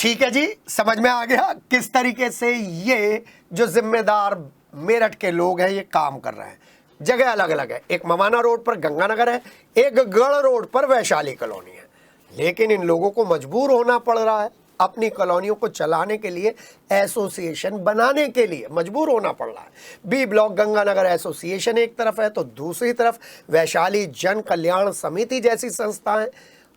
ठीक है जी, समझ में आ गया किस तरीके से ये जो जिम्मेदार मेरठ के लोग हैं ये काम कर रहे हैं। जगह अलग अलग है, एक मवाना रोड पर गंगानगर है, एक गढ़ रोड पर वैशाली कॉलोनी है, लेकिन इन लोगों को मजबूर होना पड़ रहा है अपनी कॉलोनियों को चलाने के लिए, एसोसिएशन बनाने के लिए मजबूर होना पड़ रहा है। बी ब्लॉक गंगानगर एसोसिएशन एक तरफ है तो दूसरी तरफ वैशाली जन कल्याण समिति जैसी संस्थाएं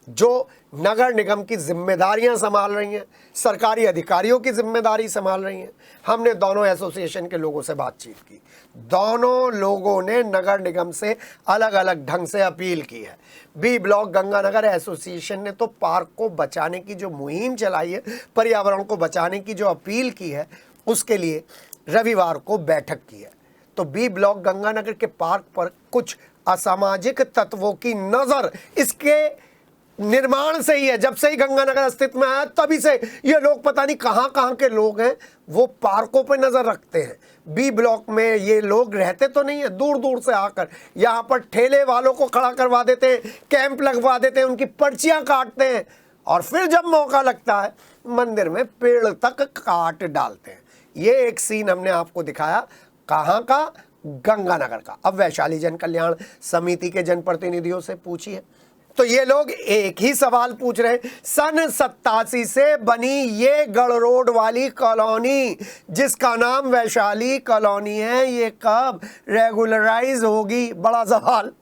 जो नगर निगम की जिम्मेदारियां संभाल रही हैं, सरकारी अधिकारियों की जिम्मेदारी संभाल रही हैं। हमने दोनों एसोसिएशन के लोगों से बातचीत की, दोनों लोगों ने नगर निगम से अलग अलग ढंग से अपील की है। बी ब्लॉक गंगानगर एसोसिएशन ने तो पार्क को बचाने की जो मुहिम चलाई है, पर्यावरण को बचाने की जो अपील की है, उसके लिए रविवार को बैठक की है। तो बी ब्लॉक गंगानगर के पार्क पर कुछ असामाजिक तत्वों की नजर इसके निर्माण से ही है। जब से ही गंगानगर अस्तित्व में आया तभी से ये लोग, पता नहीं कहां कहां के लोग हैं, वो पार्कों पे नजर रखते हैं। बी ब्लॉक में ये लोग रहते तो नहीं है, दूर दूर से आकर यहां पर ठेले वालों को खड़ा करवा देते हैं, कैंप लगवा देते हैं, उनकी पर्चियां काटते हैं और फिर जब मौका लगता है मंदिर में पेड़ तक काट डालते हैं। ये एक सीन हमने आपको दिखाया, कहां का, गंगानगर का। अब वैशाली जन कल्याण समिति के जनप्रतिनिधियों से पूछिए तो ये लोग एक ही सवाल पूछ रहे हैं। सन 87 से बनी ये गढ़ रोड वाली कॉलोनी जिसका नाम वैशाली कॉलोनी है, ये कब रेगुलराइज होगी? बड़ा सवाल।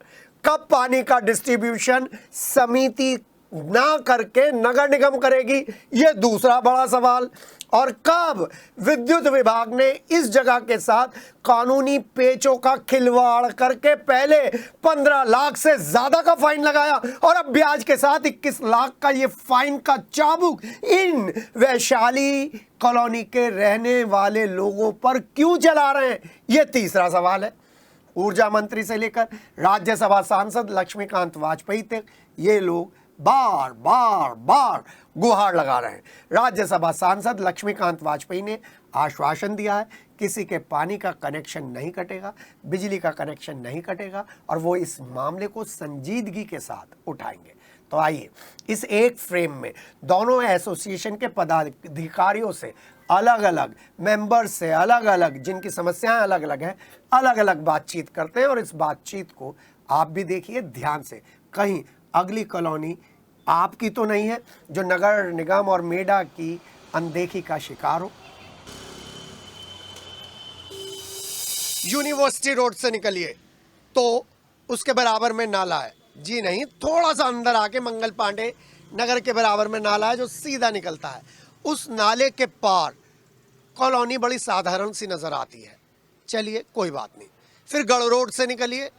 कब पानी का डिस्ट्रीब्यूशन समिति ना करके नगर निगम करेगी? ये दूसरा बड़ा सवाल। और कब विद्युत विभाग ने इस जगह के साथ कानूनी पेचों का खिलवाड़ करके पहले 15 लाख से ज्यादा का फाइन लगाया और अब ब्याज के साथ 21 लाख का ये फाइन का चाबुक इन वैशाली कॉलोनी के रहने वाले लोगों पर क्यों चला रहे हैं? ये तीसरा सवाल है। ऊर्जा मंत्री से लेकर राज्यसभा सांसद लक्ष्मीकांत वाजपेयी तक ये लोग बार बार बार गुहार लगा रहे हैं। राज्यसभा सांसद लक्ष्मीकांत वाजपेयी ने आश्वासन दिया है किसी के पानी का कनेक्शन नहीं कटेगा, बिजली का कनेक्शन नहीं कटेगा और वो इस मामले को संजीदगी के साथ उठाएंगे। तो आइए इस एक फ्रेम में दोनों एसोसिएशन के पदाधिकारियों से, अलग अलग मेंबर्स से, अलग अलग जिनकी समस्याएं अलग अलग हैं, अलग अलग बातचीत करते हैं और इस बातचीत को आप भी देखिए ध्यान से, कहीं अगली कॉलोनी आपकी तो नहीं है जो नगर निगम और मेडा की अनदेखी का शिकार हो। यूनिवर्सिटी रोड से निकलिए तो उसके बराबर में नाला है, जी नहीं, थोड़ा सा अंदर आके मंगल पांडे नगर के बराबर में नाला है जो सीधा निकलता है। उस नाले के पार कॉलोनी बड़ी साधारण सी नजर आती है, चलिए कोई बात नहीं। फिर गढ़ रोड से निकलिए,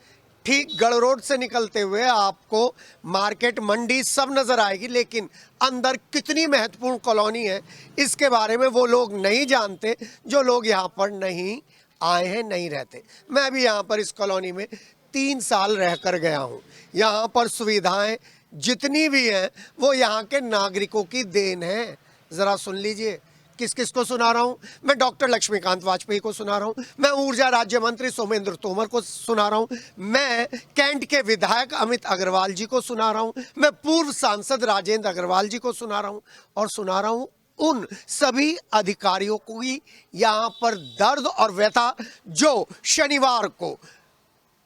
ठीक गढ़ रोड से निकलते हुए आपको मार्केट, मंडी सब नजर आएगी, लेकिन अंदर कितनी महत्वपूर्ण कॉलोनी है इसके बारे में वो लोग नहीं जानते जो लोग यहाँ पर नहीं आए हैं, नहीं रहते। मैं भी यहाँ पर इस कॉलोनी में 3 साल रह कर गया हूँ। यहाँ पर सुविधाएं जितनी भी हैं वो यहाँ के नागरिकों की देन है। ज़रा सुन लीजिए, किस किस को सुना रहा हूँ मैं? डॉक्टर लक्ष्मीकांत वाजपेयी को सुना रहा हूँ, मैं ऊर्जा राज्य मंत्री सोमेंद्र तोमर को सुना रहा हूँ, मैं कैंट के विधायक अमित अग्रवाल जी को सुना रहा हूँ, मैं पूर्व सांसद राजेंद्र अग्रवाल जी को सुना रहा हूँ और सुना रहा हूँ उन सभी अधिकारियों को ही यहाँ पर दर्द और व्यथा जो शनिवार को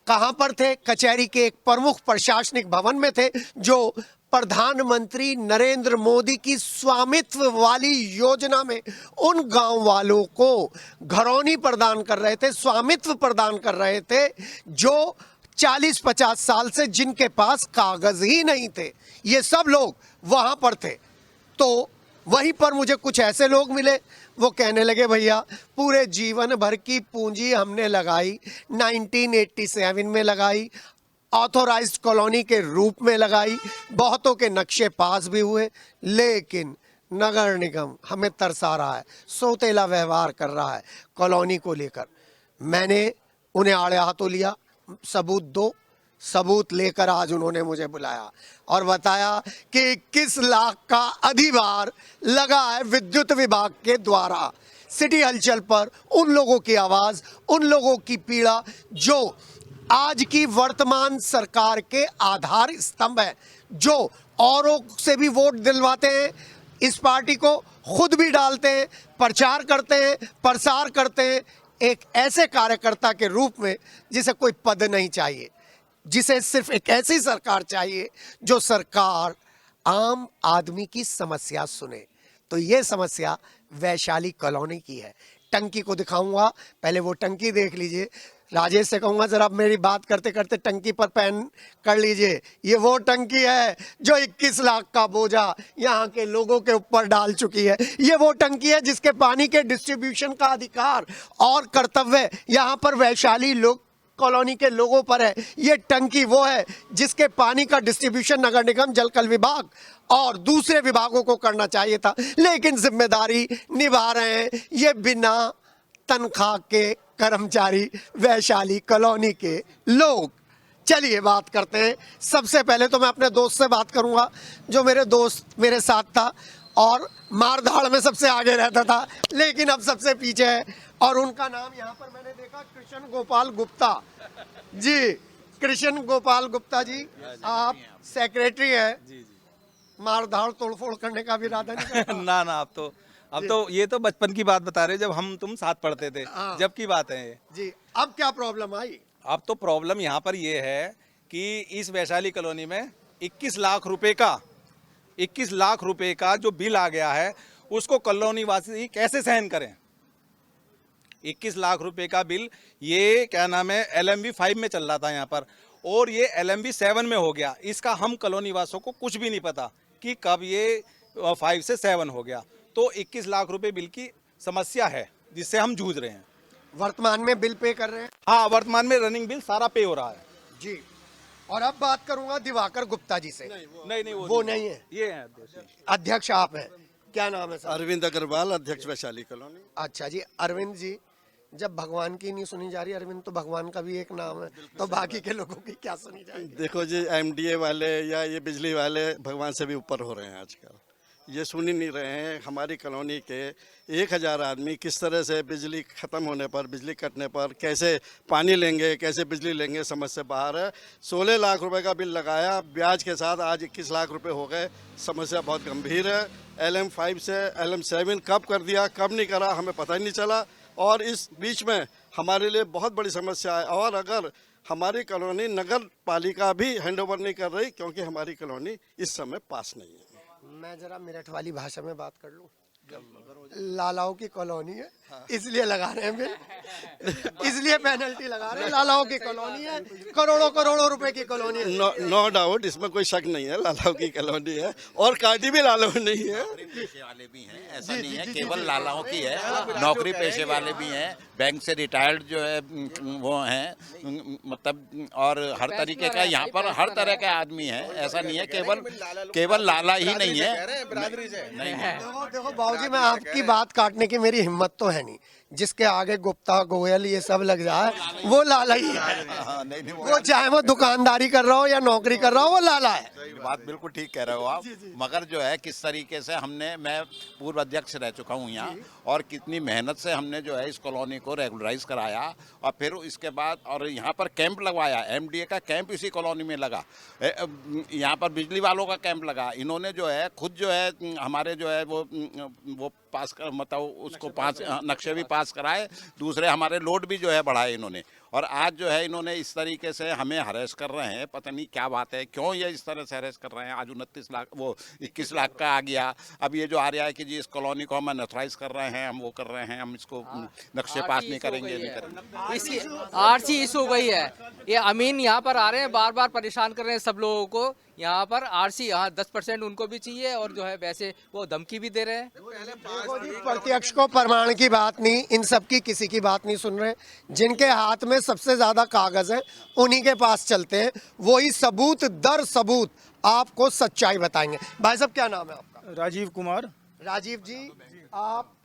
कहाँ पर थे? कचहरी के एक प्रमुख प्रशासनिक भवन में थे, जो प्रधानमंत्री नरेंद्र मोदी की स्वामित्व वाली योजना में उन गांव वालों को घरौनी प्रदान कर रहे थे, स्वामित्व प्रदान कर रहे थे, जो 40-50 साल से जिनके पास कागज ही नहीं थे। ये सब लोग वहां पर थे। तो वहीं पर मुझे कुछ ऐसे लोग मिले, वो कहने लगे भैया पूरे जीवन भर की पूंजी हमने लगाई, 1987 में लगाई, ऑथोराइज्ड कॉलोनी के रूप में लगाई, बहुतों के नक्शे पास भी हुए, लेकिन नगर निगम हमें तरसा रहा है, सौतेला व्यवहार कर रहा है कॉलोनी को लेकर। मैंने उन्हें आड़े हाथों लिया, सबूत दो, सबूत लेकर आज उन्होंने मुझे बुलाया और बताया कि 21 लाख का अधिभार लगा है विद्युत विभाग के द्वारा। सिटी हलचल पर उन लोगों की आवाज, उन लोगों की पीड़ा जो आज की वर्तमान सरकार के आधार स्तंभ है, जो औरों से भी वोट दिलवाते हैं, इस पार्टी को खुद भी डालते हैं, प्रचार करते हैं, प्रसार करते हैं एक ऐसे कार्यकर्ता के रूप में जिसे कोई पद नहीं चाहिए, जिसे सिर्फ एक ऐसी सरकार चाहिए जो सरकार आम आदमी की समस्या सुने। तो ये समस्या वैशाली कॉलोनी की है। टंकी को दिखाऊंगा, पहले वो टंकी देख लीजिए। राजेश से कहूंगा जरा मेरी बात करते करते टंकी पर पेन कर लीजिए। ये वो टंकी है जो 21 लाख का बोझा यहाँ के लोगों के ऊपर डाल चुकी है। ये वो टंकी है जिसके पानी के डिस्ट्रीब्यूशन का अधिकार और कर्तव्य यहाँ पर वैशाली लोग कॉलोनी के लोगों पर है। ये टंकी वो है जिसके पानी का डिस्ट्रीब्यूशन नगर निगम, जल कल विभाग और दूसरे विभागों को करना चाहिए था, लेकिन जिम्मेदारी निभा रहे हैं ये बिना तनख्वाह के कर्मचारी वैशाली कॉलोनी के लोग। चलिए बात करते हैं। सबसे पहले तो मैं अपने दोस्त से बात करूंगा, जो मेरे दोस्त मेरे साथ था और मारधाड़ में सबसे आगे रहता था, लेकिन अब सबसे पीछे है। और उनका नाम यहाँ पर मैंने देखा, कृष्ण गोपाल गुप्ता जी। कृष्ण गोपाल गुप्ता जी, आप सेक्रेटरी हैं। मारधाड़ तोड़फोड़ करने का भी इरादा नहीं करता? ना ना, अब तो ये तो बचपन की बात बता रहे, जब हम तुम साथ पढ़ते थे, जब की बात है ये। जी, अब क्या प्रॉब्लम आई? अब तो प्रॉब्लम यहाँ पर ये है कि इस वैशाली कॉलोनी में 21 लाख रुपए का जो बिल आ गया है, उसको कॉलोनी वासी कैसे सहन करें। 21 लाख रुपए का बिल, ये क्या नाम है, LMV 5 में चल रहा था यहाँ पर, और ये LMV 7 में हो गया। इसका हम कॉलोनी वासियों को कुछ भी नहीं पता कि कब ये 5 से 7 हो गया। तो 21 लाख रुपए बिल की समस्या है जिससे हम जूझ रहे हैं। वर्तमान में बिल पे कर रहे हैं? हाँ, वर्तमान में रनिंग बिल सारा पे हो रहा है जी। और अब बात करूंगा दिवाकर गुप्ता जी से। नहीं वो नहीं है, ये है अध्यक्ष आप हैं। क्या नाम है सर? अरविंद अग्रवाल, अध्यक्ष वैशाली कॉलोनी। अच्छा जी, अरविंद जी, जब भगवान की नहीं सुनी जा रही, अरविंद तो भगवान का भी एक नाम है, तो बाकी के लोगों की क्या सुनी जाएगी? देखो जी, MDA वाले या ये बिजली वाले भगवान से भी ऊपर हो रहे हैं आजकल। ये सुन ही नहीं रहे हैं हमारी कॉलोनी के 1000 आदमी किस तरह से बिजली ख़त्म होने पर, बिजली कटने पर कैसे पानी लेंगे, कैसे बिजली लेंगे, समझ से बाहर है। 16 लाख रुपए का बिल लगाया ब्याज के साथ, आज 21 लाख रुपए हो गए। समस्या बहुत गंभीर है। LM 5 से LM 7 कब कर दिया, कब नहीं करा, हमें पता ही नहीं चला। और इस बीच में हमारे लिए बहुत बड़ी समस्या है। और अगर हमारी कॉलोनी नगर पालिका भी हैंडओवर नहीं कर रही, क्योंकि हमारी कॉलोनी इस समय पास नहीं है। मैं जरा मेरठ वाली भाषा में बात कर लूं। लालाओं की कॉलोनी है, इसलिए लगा रहे हैं बिल, इसलिए पेनल्टी लगा रहे हैं। लालाओं की कॉलोनी है, करोड़ों करोड़ों रुपए की कॉलोनी है। नो डाउट, इसमें कोई शक नहीं है, लालाओं की कॉलोनी है और काटी भी लालाओं नहीं है। पेशे वाले भी हैं, ऐसा नहीं है केवल लालाओं की है, नौकरी पेशे वाले भी हैं, बैंक से रिटायर्ड जो है वो हैं, मतलब और हर तरीके का यहाँ पर हर तरह के आदमी है। ऐसा नहीं है केवल लाला ही नहीं है। नहीं है। देखो बाबूजी, मैं आपकी बात काटने की मेरी हिम्मत तो है नहीं। जिसके आगे गुप्ता गोयल ये सब लग जाए वो लाला ही है। वो चाहे वो दुकानदारी कर रहा हो या नौकरी कर रहा हो, वो लाला है। बात बिल्कुल ठीक कह रहे हो आप। मगर जो है किस तरीके से मैं पूर्व अध्यक्ष रह चुका हूँ यहाँ, और कितनी मेहनत से हमने जो है इस कॉलोनी को रेगुलराइज कराया, और फिर इसके बाद और यहाँ पर कैंप लगवाया। MDA का कैंप इसी कॉलोनी में लगा, यहाँ पर बिजली वालों का कैंप लगा। इन्होंने जो है खुद जो है हमारे जो है वो पास कर, मतलब उसको 5 नक्शे भी पास कराए, दूसरे हमारे लोड भी जो है बढ़ाए इन्होंने। और आज जो है इन्होंने इस तरीके से हमें हरेस कर रहे हैं, पता नहीं क्या बात है, क्यों ये इस तरह से हरेस कर रहे हैं। आज 21 लाख का आ गया। अब ये जो आ रहा है कि जी इस कॉलोनी को हम अनऑथराइज कर रहे हैं, हम वो कर रहे हैं, हम इसको नक्शे पास नहीं करेंगे, नहीं करेंगे। इसकी RC इशू हो गई है। ये अमीन यहाँ पर आ रहे हैं, बार बार परेशान कर रहे हैं सब लोगों को। यहाँ पर RC यहाँ 10% उनको भी चाहिए, और जो है वैसे वो धमकी भी दे रहे हैं। देखो जी, प्रत्यक्ष को प्रमाण की बात नहीं, इन सब की किसी की बात नहीं सुन रहे। जिनके हाथ में सबसे ज्यादा कागज है उन्हीं के पास चलते हैं, वही सबूत दर सबूत आपको सच्चाई बताएंगे। भाई साहब, क्या नाम है आपका? राजीव कुमार। राजीव जी, आप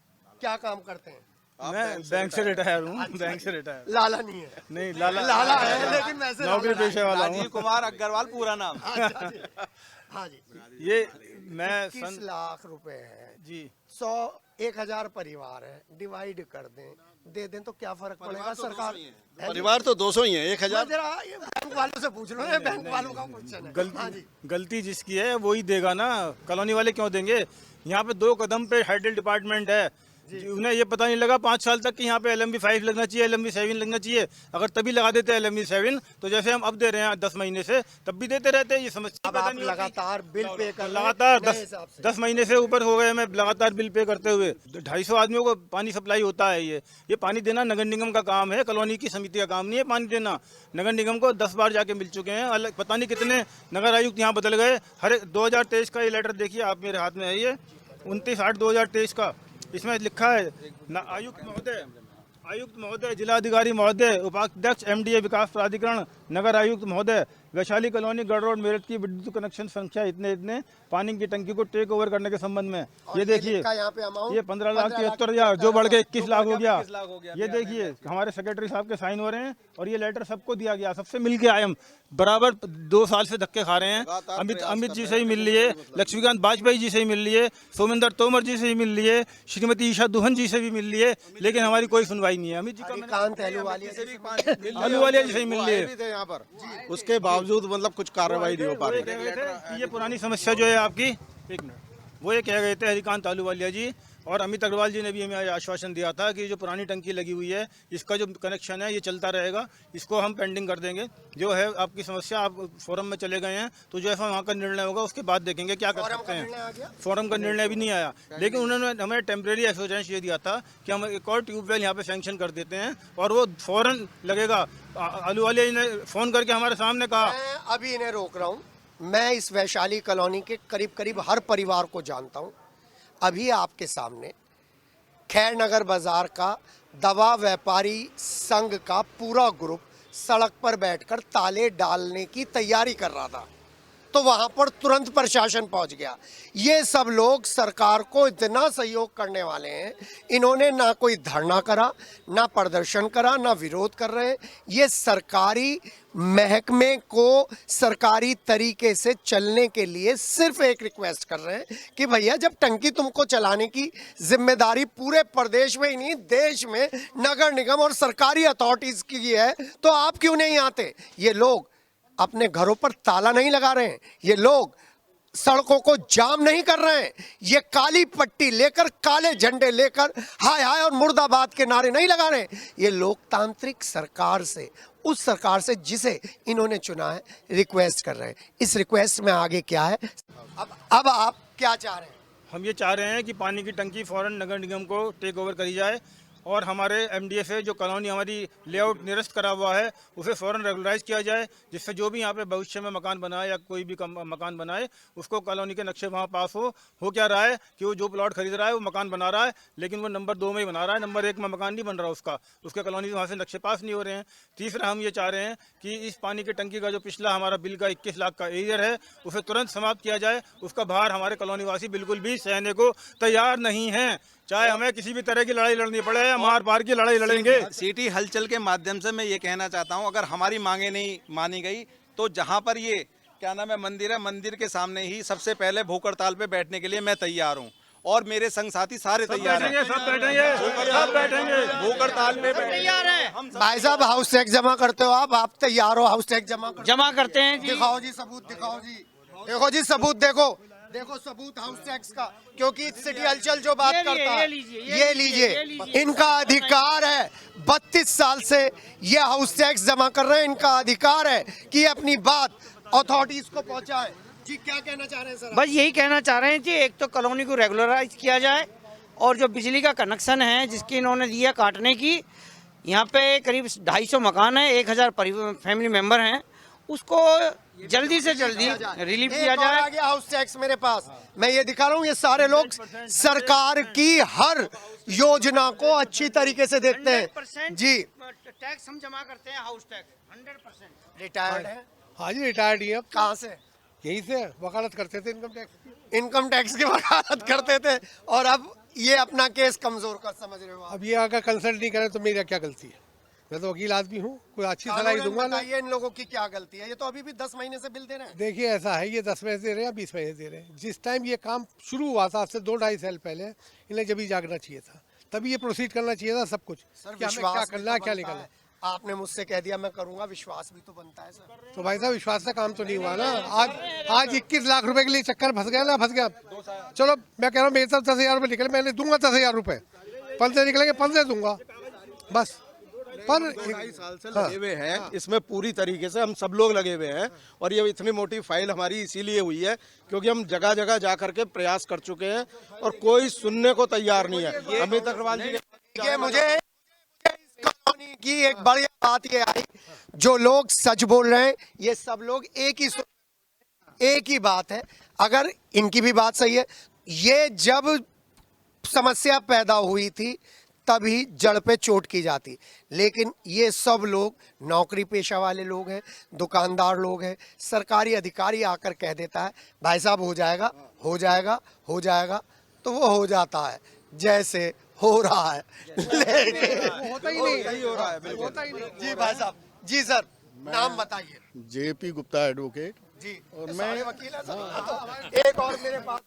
क्या काम करते हैं? मैं बैंक से रिटायर हूँ। बैंक से रिटायर। लाला नहीं है? नहीं, लाला है, लेकिन वैसे नौकरी पेशे वाला हूँ। राजीव कुमार अग्रवाल पूरा नाम। हाँ जी। ये मैं 21 लाख रुपए है जी। 100-1000 परिवार है, डिवाइड कर दें दे दें तो क्या फर्क पड़ेगा सरकार? परिवार तो 200 ही है, 1000 जरा ये बैंक वालों से पूछ लो, ये बैंक वालों का क्वेश्चन है। हाँ जी। गलती जिसकी है वही देगा ना, कॉलोनी वाले क्यों देंगे? यहाँ पे 2 कदम पे हेडल डिपार्टमेंट है, उन्हें ये पता नहीं लगा 5 साल तक कि यहाँ पे LMB 5 लगना चाहिए, LMB 7 लगना चाहिए। अगर तभी लगा देते LMB 7 तो जैसे हम अब दे रहे हैं 10 महीने से, तब भी देते रहते हैं। ये समस्या अब पैदा आप नहीं होती। लगातार बिल पे कर रहे हैं, लगातार नए हिसाब से। 10 महीने से ऊपर हो गए मैं लगातार बिल पे करते हुए। 250 आदमियों को पानी सप्लाई होता है। ये पानी देना नगर निगम का काम है, कॉलोनी की समिति का काम नहीं है पानी देना। नगर निगम को 10 बार जाके मिल चुके हैं, अलग पता नहीं कितने नगर आयुक्त यहाँ बदल गए। हर 2023 का ये लेटर देखिए आप, मेरे हाथ में है ये 29/8/2023 का। इसमें लिखा है आयुक्त महोदय, जिलाधिकारी महोदय, उपाध्यक्ष MDA विकास प्राधिकरण, नगर आयुक्त महोदय, वैशाली कॉलोनी गढ़ रोड मेरठ की विद्युत कनेक्शन संख्या इतने इतने, पानी की टंकी को टेक ओवर करने के संबंध में। ये देखिए यहाँ पे अमाउंट ये 15,73,000 जो बढ़ के 21 लाख हो गया। ये देखिए हमारे सेक्रेटरी साहब के साइन हो रहे हैं और ये लेटर सबको दिया गया, सबसे मिल के आए हम। बराबर 2 साल से धक्के खा रहे हैं। अमित जी से ही मिल लिए, लक्ष्मीकांत वाजपेयी जी से ही मिल लिए, सोमेंद्र तोमर जी से ही मिल लिए, श्रीमती ईशा दुहन जी से भी मिल लिए, लेकिन हमारी कोई सुनवाई नहीं है। अमित जी कांत अहलूवालिया से भी अहलूवालिया जी से ही मिल लिए। यहाँ पर उसके बावजूद मतलब कुछ कार्रवाई नहीं हो पा रही। कह गए थे कि ये पुरानी समस्या जो है आपकी, 1 मिनट, वो ये कह गए थे हरिकांत अहलूवालिया जी और अमित अग्रवाल जी ने भी हमें आश्वासन दिया था कि जो पुरानी टंकी लगी हुई है इसका जो कनेक्शन है ये चलता रहेगा, इसको हम पेंडिंग कर देंगे। जो है आपकी समस्या, आप फोरम में चले गए हैं तो जैसा वहाँ का निर्णय होगा उसके बाद देखेंगे क्या कर सकते हैं। फोरम का निर्णय भी नहीं आया, लेकिन उन्होंने हमें टेम्परेरी एश्योरेंस ये दिया था कि हम एक और ट्यूबवेल यहाँ पे सैंक्शन कर देते हैं और वो फौरन लगेगा। अहलूवालिया जी ने फ़ोन करके हमारे सामने कहा। मैं अभी इन्हें रोक रहा हूँ। मैं इस वैशाली कॉलोनी के करीब करीब हर परिवार को जानता हूँ। अभी आपके सामने खैर नगर बाजार का दवा व्यापारी संघ का पूरा ग्रुप सड़क पर बैठकर ताले डालने की तैयारी कर रहा था, तो वहां पर तुरंत प्रशासन पहुंच गया। ये सब लोग सरकार को इतना सहयोग करने वाले हैं, इन्होंने ना कोई धरना करा, ना प्रदर्शन करा, ना विरोध कर रहे हैं। ये सरकारी महकमे को सरकारी तरीके से चलने के लिए सिर्फ एक रिक्वेस्ट कर रहे हैं कि भैया जब टंकी तुमको चलाने की जिम्मेदारी पूरे प्रदेश में ही नहीं देश में नगर निगम और सरकारी अथॉरिटीज की है, तो आप क्यों नहीं आते? ये लोग अपने घरों पर ताला नहीं लगा रहे हैं, ये लोग सड़कों को जाम नहीं कर रहे हैं, ये काली पट्टी लेकर काले झंडे लेकर हाय हाय और मुर्दाबाद के नारे नहीं लगा रहे हैं। ये लोकतांत्रिक सरकार से, उस सरकार से जिसे इन्होंने चुना है, रिक्वेस्ट कर रहे हैं। इस रिक्वेस्ट में आगे क्या है, अब आप क्या चाह रहे हैं? हम ये चाह रहे हैं कि पानी की टंकी फौरन नगर निगम को टेक ओवर करी जाए और हमारे MDA से जो कॉलोनी हमारी लेआउट निरस्त करा हुआ है उसे फ़ौरन रेगुलराइज किया जाए, जिससे जो भी यहाँ पे भविष्य में मकान बनाए या कोई भी मकान बनाए उसको कॉलोनी के नक्शे वहाँ पास हो क्या रहा है कि वो जो प्लॉट खरीद रहा है वो मकान बना रहा है, लेकिन वो नंबर 2 में ही बना रहा है, नंबर 1 में मकान नहीं बन रहा उसके कॉलोनी से वहाँ से नक्शे पास नहीं हो रहे हैं। तीसरा हम ये चाह रहे हैं कि इस पानी की टंकी का जो पिछला हमारा बिल का 21 लाख का एरियर है उसे तुरंत समाप्त किया जाए। उसका भार हमारे कॉलोनी वासी बिल्कुल भी सहने को तैयार नहीं हैं, चाहे हमें किसी भी तरह की लड़ाई लड़नी पड़े या मार पार की लड़ाई लड़ेंगे। सिटी हलचल के माध्यम से मैं ये कहना चाहता हूँ, अगर हमारी मांगे नहीं मानी गई तो जहाँ पर ये क्या नाम है मंदिर है, मंदिर के सामने ही सबसे पहले भूख हड़ताल पे बैठने के लिए मैं तैयार हूँ और मेरे संग साथी सारे तैयार हैं। सब बैठेंगे भूख हड़ताल पे तैयार हैं। भाई साहब हाउस टैक्स जमा करते हो आप तैयार हो? हाउस टैक्स जमा करते हैं जी। दिखाओ जी सबूत, दिखाओ जी, देखो जी सबूत, देखो सबूत हाउस टैक्स का, क्योंकि सिटी हलचल जो बात करता है ये लीजिए, इनका अधिकार है। 32 साल से ये हाउस टैक्स जमा कर रहे हैं, इनका अधिकार है कि ये अपनी बात अथॉरिटीज को पहुंचाए। जी क्या कहना चाह रहे हैं सर? बस यही कहना चाह रहे हैं जी, एक तो कॉलोनी को रेगुलराइज किया जाए और जो बिजली का कनेक्शन है जिसकी इन्होंने दिया काटने की, यहाँ पे करीब 250 मकान है, 1000 फैमिली मेंबर हैं, उसको जल्दी से जल्दी रिलीफ किया जाए। आ गया हाउस टैक्स मेरे पास, मैं ये दिखा रहा हूँ। ये सारे लोग सरकार की हर योजना को अच्छी तरीके से देखते हैं जी। टैक्स हम जमा करते हैं, हाउस टैक्स 100%। रिटायर्ड है? हाँ जी रिटायर्ड ही है। कहाँ से? यहीं से वकालत करते थे इनकम टैक्स की वकालत करते थे और अब ये अपना केस कमजोर कर समझ रहे हो आप? अब ये अगर कंसल्ट नहीं करे तो मेरी क्या गलती है? मैं तो वकील आदमी हूँ, कोई अच्छी सलाह दूंगा ना। बताइए इन लोगों की क्या गलती है? ये तो अभी भी 10 महीने से बिल दे रहे हैं। देखिए ऐसा है, ये 10 महीने दे रहे हैं या 20 महीने दे रहे हैं। जिस टाइम ये काम शुरू हुआ था, आज से 2-2.5 साल पहले, इन्हें जब ही जागना चाहिए था। तभी ये प्रोसीड करना चाहिए था सब कुछ सर कि हमें क्या विश्वास भी करना है तो क्या बनता निकलना है। है। आपने मुझसे कह दिया मैं करूंगा, विश्वास भी तो बनता है सर। तो भाई साहब विश्वास से काम तो नहीं हुआ ना। आज 21 लाख रुपए के लिए चक्कर फंस गया ना, फंस गया। चलो मैं कह रहा हूँ मेरे तरफ 10,000 रुपये निकले, मैंने दूंगा 10,000 रुपये, 15 निकलेंगे 15 दूंगा बस। पर 2-2.5 साल से हाँ, लगे हुए हैं इसमें, पूरी तरीके से हम सब लोग लगे हुए हैं। और ये इतनी मोटी फाइल हमारी इसीलिए हुई है क्योंकि हम जगह जगह जा करके प्रयास कर चुके हैं और कोई सुनने को तैयार नहीं है। अमित अग्रवाल जी ये मुझे इस कॉलोनी की एक बड़ी बात ये आई, जो लोग सच बोल रहे हैं ये सब लोग एक ही बात है। अगर इनकी भी बात सही है, ये जब समस्या पैदा हुई थी तभी जड़ पे चोट की जाती, लेकिन ये सब लोग नौकरी पेशा वाले लोग हैं, दुकानदार लोग हैं। सरकारी अधिकारी आकर कह देता है भाई साहब हो जाएगा हो जाएगा हो जाएगा, तो वो हो जाता है जैसे हो रहा है, लेकिन होता ही नहीं हो रहा है। होता ही नहीं। जी भाई साहब, जी सर, नाम बताइए। JP Gupta advocate. जी और सारे वकील हैं सर। तो एक और मेरे पास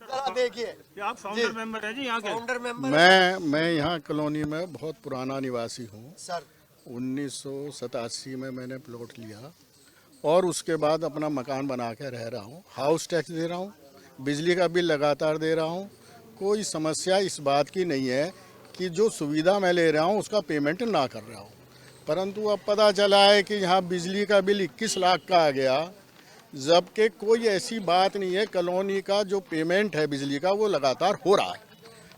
जरा देखिए, आप फाउंडर मेंबर हैं जी यहाँ के? फाउंडर मेंबर मैं यहाँ कॉलोनी में बहुत पुराना निवासी हूँ। सर। 1987 में मैंने प्लॉट लिया और उसके बाद अपना मकान बना के रह रहा हूँ। हाउस टैक्स दे रहा हूँ, बिजली का बिल लगातार दे रहा हूँ। कोई समस्या इस बात की नहीं है कि जो सुविधा मैं ले रहा हूँ उसका पेमेंट ना कर रहा हूँ, परंतु अब पता चला है कि यहाँ बिजली का बिल 21 लाख का आ गया, जबकि कोई ऐसी बात नहीं है। कॉलोनी का जो पेमेंट है बिजली का वो लगातार हो रहा है।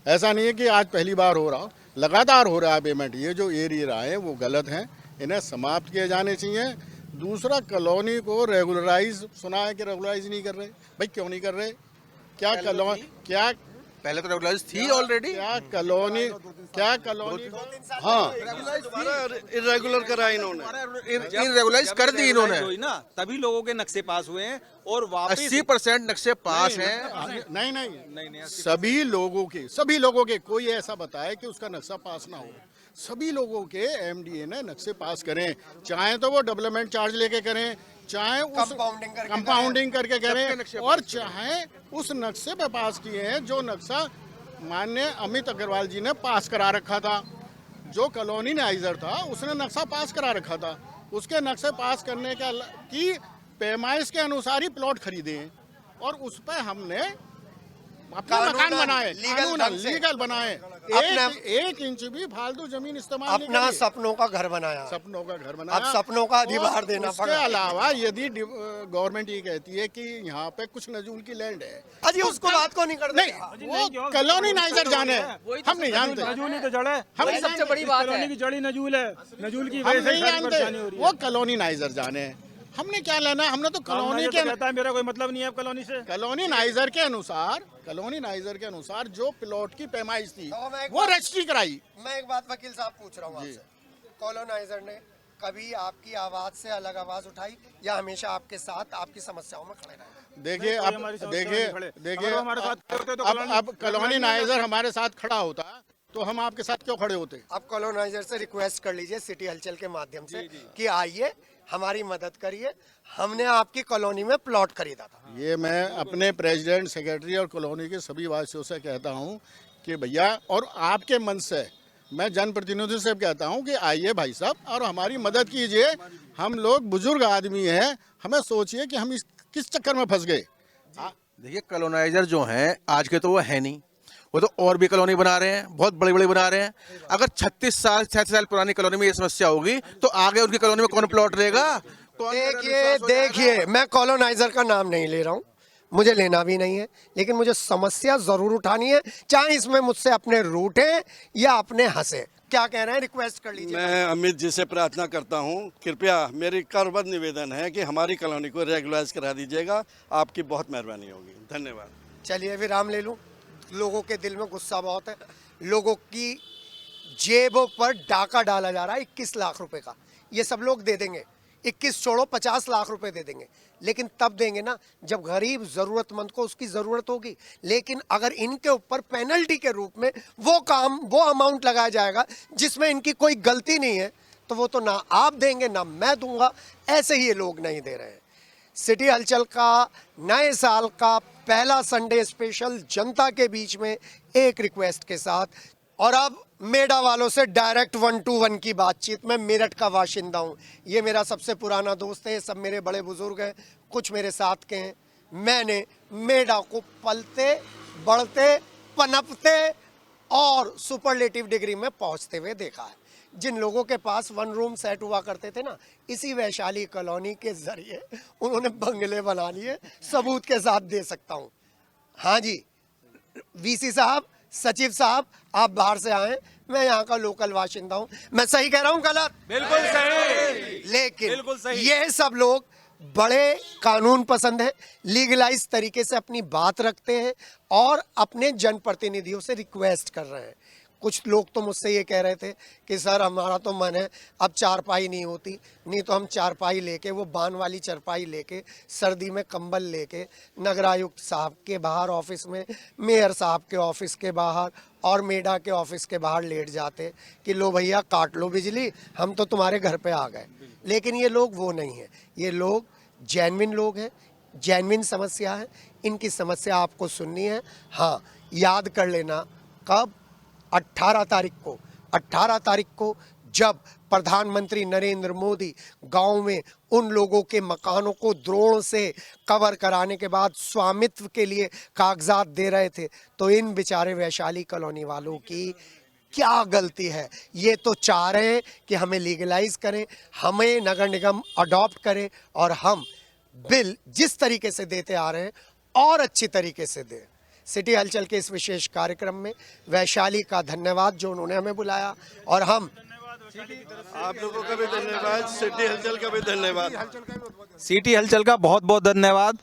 ऐसा नहीं है कि आज पहली बार हो रहा, लगातार हो रहा है पेमेंट। ये जो एरिया है वो गलत हैं, इन्हें समाप्त किए जाने चाहिए। दूसरा, कॉलोनी को रेगुलराइज, सुना है कि रेगुलराइज नहीं कर रहे। भाई क्यों नहीं कर रहे? क्या कॉलोनी, क्या पहले तो रेगुलराइज थी ऑलरेडी। क्या कॉलोनी हाँ इरेगुलर करा इन्होंने, इरेगुलराइज कर दी इन्होंने। हुई ना, तभी लोगों के नक्शे पास हुए हैं और वापस 80% नक्शे पास हैं। नहीं, सभी लोगों के कोई ऐसा बताए कि उसका नक्शा पास ना हो। सभी लोगों के एमडीए ने नक्शे पास करें, चाहे तो वो डेवलपमेंट चार्ज लेके करें, चाहे उस कंपाउंडिंग करके करें, और चाहे उस नक्शे पे पास किए हैं जो नक्शा माननीय अमित अग्रवाल जी ने पास करा रखा था। जो कॉलोनी नाइजर था उसने नक्शा पास करा रखा था। उसके नक्शे पास करने की पैमाइश के अनुसार ही प्लॉट खरीदे हैं और उस पर हमने अपना मकान बनाए, लीगल बनाए। एक इंच भी फालतू जमीन इस्तेमाल नहीं अपना करी। सपनों का घर बनाया, सपनों का घर बनाया। अब सपनों का अधिभार देना उसके पड़ा। अलावा यदि गवर्नमेंट ये कहती है कि यहाँ पे कुछ नजूल की लैंड है, अजी उसको बात को नहीं कर नहीं, वो कॉलोनी नाइजर जाने, हम नहीं जानते। नजूल ही तो जड़ है, हम वही सबसे बड़ी बात है। कॉलोनी की जड़ी नजूल है, नजूल की हम वजह से नहीं सारी परेशानी हो जानते, रही है। वो कॉलोनी नाइजर जाने। हमने क्या लेना, हमने तो कॉलोनी तो के कहता है मेरा कोई मतलब नहीं है कॉलोनी से। कॉलोनी नाइजर के अनुसार जो प्लॉट की पैमाइश थी तो मैं एक वो बात- रजिस्ट्री कराई। मैं एक बात वकील साहब पूछ रहा हूँ आपसे, कॉलोनाइजर ने कभी आपकी आवाज से अलग आवाज उठाई या हमेशा आपके साथ आपकी समस्याओं में खड़े रहे? देखिए कोई अब हमारी समस्या देखिए में खड़े। देखिए अगर वो हमारे साथ खड़े होते तो अब कॉलोनी- कॉलोनी नाइजर हमारे साथ खड़ा होता तो हम आपके साथ क्यों खड़े होते? आप कॉलोनाइजर से रिक्वेस्ट कर लीजिए सिटी हलचल के माध्यम से कि आइए हमारी मदद करिए, हमने आपकी कॉलोनी में प्लॉट खरीदा था। ये मैं अपने प्रेसिडेंट, सेक्रेटरी और कॉलोनी के सभी वासियों से कहता हूँ कि भैया, और आपके मन से मैं जनप्रतिनिधि से कहता हूँ कि आइए भाई साहब और हमारी मदद कीजिए। हम लोग बुजुर्ग आदमी हैं, हमें सोचिए कि हम किस चक्कर में फंस गए। देखिए कॉलोनाइजर जो हैं आज के तो वो है नहीं, वो तो और भी कॉलोनी बना रहे हैं, बहुत बड़ी बड़ी बना रहे हैं। अगर 36 साल 37 साल पुरानी कॉलोनी में ये समस्या होगी तो आगे उनकी कॉलोनी में कौन प्लॉट लेगा? देखिए मैं कॉलोनाइजर का नाम नहीं ले रहा हूँ, मुझे लेना भी नहीं है, लेकिन मुझे समस्या जरूर उठानी है, चाहे इसमें मुझसे अपने रूठे या अपने हंसे। क्या कह रहे हैं, रिक्वेस्ट कर लीजिए। मैं अमित जी से प्रार्थना करता हूँ, कृपया मेरी करबद्ध निवेदन है कि हमारी कॉलोनी को रेगुलराइज करा दीजिएगा। आपकी बहुत मेहरबानी होगी, धन्यवाद। चलिए विराम ले लूं। लोगों के दिल में गुस्सा बहुत है, लोगों की जेबों पर डाका डाला जा रहा है 21 लाख रुपए का। ये सब लोग दे देंगे, 21 छोड़ो 50 लाख रुपए दे देंगे, लेकिन तब देंगे ना जब गरीब जरूरतमंद को उसकी जरूरत होगी। लेकिन अगर इनके ऊपर पेनल्टी के रूप में वो अमाउंट लगाया जाएगा जिसमें इनकी कोई गलती नहीं है, तो वो तो ना आप देंगे ना मैं दूंगा, ऐसे ही ये लोग नहीं दे रहे हैं। सिटी हलचल का नए साल का पहला संडे स्पेशल जनता के बीच में एक रिक्वेस्ट के साथ। और अब मेडा वालों से डायरेक्ट 1 to 1 की बातचीत। मैं मेरठ का वाशिंदा हूँ, ये मेरा सबसे पुराना दोस्त है, ये सब मेरे बड़े बुजुर्ग हैं, कुछ मेरे साथ के हैं। मैंने मेडा को पलते बढ़ते पनपते और सुपरलेटिव डिग्री में पहुंचते हुए देखा है। जिन लोगों के पास 1 रूम सेट हुआ करते थे ना, इसी वैशाली कॉलोनी के जरिए उन्होंने बंगले बना लिए, सबूत के साथ दे सकता हूं। हाँ जी, वीसी साहब, सचिव साहब, आप बाहर से आए, मैं यहाँ का लोकल बाशिंदा हूँ। मैं सही कह रहा हूँ गलत? बिल्कुल सही। लेकिन बिल्कुल सही। ये सब लोग बड़े कानून पसंद हैं, लीगलाइज तरीके से अपनी बात रखते हैं और अपने जनप्रतिनिधियों से रिक्वेस्ट कर रहे हैं। कुछ लोग तो मुझसे ये कह रहे थे कि सर हमारा तो मन है अब चारपाई नहीं होती, नहीं तो हम चारपाई लेके, वो बान वाली चारपाई लेके, सर्दी में कंबल लेके नगरायुक्त साहब के बाहर ऑफिस में, मेयर साहब के ऑफिस के बाहर और मेडा के ऑफिस के बाहर लेट जाते कि लो भैया काट लो बिजली, हम तो तुम्हारे घर पे आ गए। लेकिन ये लोग वो नहीं है, ये लोग जेन्युइन लोग हैं, जेन्युइन समस्या है, इनकी समस्या आपको सुननी है। हाँ, याद कर लेना कब, 18 तारीख को जब प्रधानमंत्री नरेंद्र मोदी गांव में उन लोगों के मकानों को ड्रोन से कवर कराने के बाद स्वामित्व के लिए कागजात दे रहे थे, तो इन बेचारे वैशाली कॉलोनी वालों की क्या गलती है? ये तो चाह रहे हैं कि हमें लीगलाइज करें, हमें नगर निगम अडॉप्ट करें और हम बिल जिस तरीके से देते आ रहे हैं और अच्छी तरीके से दें। सिटी हलचल के इस विशेष कार्यक्रम में वैशाली का धन्यवाद जो उन्होंने हमें बुलाया, और हम आप लोगों का भी धन्यवाद, सिटी हलचल का भी धन्यवाद। सिटी हलचल का बहुत बहुत धन्यवाद।